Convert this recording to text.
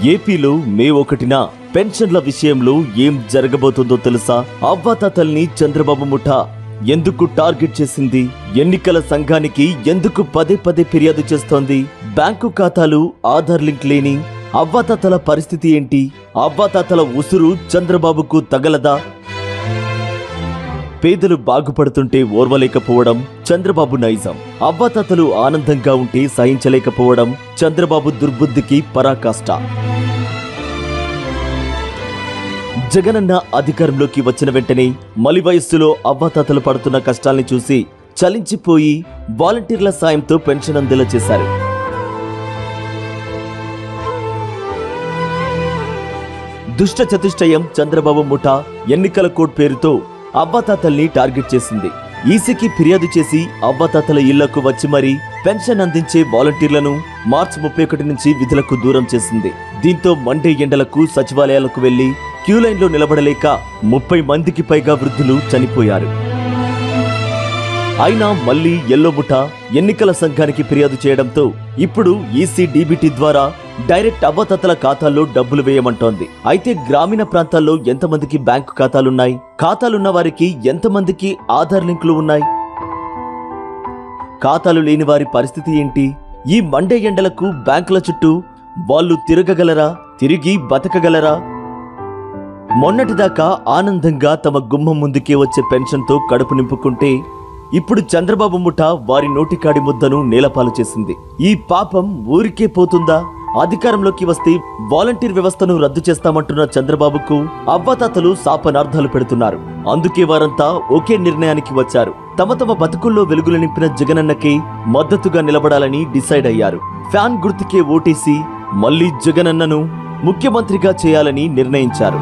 ఏపీలో మే 1న పెన్షన్ల విషయంలో ఏం జరగబోతుందో తెలుసా? అవ్వాతాతల్ని చంద్రబాబు ముఠా ఎందుకు టార్గెట్ చేసింది? ఎన్నికల సంఘానికి ఎందుకు పదే పదే ఫిర్యాదు చేస్తోంది? బ్యాంకు ఖాతాలు ఆధార్ లింక్ లేని అవ్వాతాతల పరిస్థితి ఏంటి? అవ్వాతాతల ఉసురు చంద్రబాబుకు తగలదా? పేదలు బాగుపడుతుంటే ఓర్వలేకపోవడం చంద్రబాబు నైజం. అవ్వాతాతలు ఆనందంగా ఉంటే సహించలేకపోవడం చంద్రబాబు దుర్బుద్ధికి పరాకాష్ట. జగనన్న అధికారంలోకి వచ్చిన వెంటనే మలి వయస్సులో అవ్వాతాతలు పడుతున్న కష్టాల్ని చూసి చలించిపోయి వాలంటీర్ల సాయంతో పెన్షన్ అందేలా చేశారు. దుష్ట చతుష్టయం చంద్రబాబు ముఠా ఎన్నికల కోడ్ పేరుతో అవ్వాతాతల్ని టార్గెట్ చేసింది. ఈసీకి ఫిర్యాదు చేసి అవ్వాతాతల ఇళ్లకు వచ్చి మరీ పెన్షన్ అందించే వాలంటీర్లను మార్చి 31 నుంచి విధులకు దూరం చేసింది. దీంతో మండే ఎండలకు సచివాలయాలకు వెళ్లి క్యూలైన్లో నిలబడలేక 30 మందికి పైగా వృద్ధులు చనిపోయారు. అయినా మళ్లీ ఎల్లో ముఠా ఎన్నికల సంఘానికి ఫిర్యాదు చేయడంతో ఇప్పుడు ఈసీ డీబీటీ ద్వారా డైరెక్ట్ అవ్వాతాతల ఖాతాల్లో డబ్బులు వేయమంటోంది. అయితే గ్రామీణ ప్రాంతాల్లో ఎంతమందికి బ్యాంకు ఖాతాలున్నాయి? ఖాతాలున్న వారికి ఎంతమందికి ఆధార్ లింకులు ఉన్నాయి? ఖాతాలు లేని వారి పరిస్థితి ఏంటి? ఈ మండే ఎండలకు బ్యాంకుల చుట్టూ వాళ్ళు తిరగగలరా? తిరిగి బతకగలరా? మొన్నటిదాకా ఆనందంగా తమ గుమ్మం ముందుకే వచ్చే పెన్షన్తో కడుపు నింపుకుంటే ఇప్పుడు చంద్రబాబు ముఠా వారి నోటికాడి ముద్దను నేలపాలు చేసింది. ఈ పాపం ఊరికే పోతుందా? అధికారంలోకి వస్తే వాలంటీర్ వ్యవస్థను రద్దు చేస్తామంటున్న చంద్రబాబుకు అవ్వాతాతలు శాపనార్థాలు పెడుతున్నారు. అందుకే వారంతా ఒకే నిర్ణయానికి వచ్చారు. తమ తమ బతుకుల్లో వెలుగులు నింపిన జగనన్నకే మద్దతుగా నిలబడాలని డిసైడ్ అయ్యారు. ఫ్యాన్ గుర్తుకే ఓటేసి మళ్లీ జగనన్నను ముఖ్యమంత్రిగా చేయాలని నిర్ణయించారు.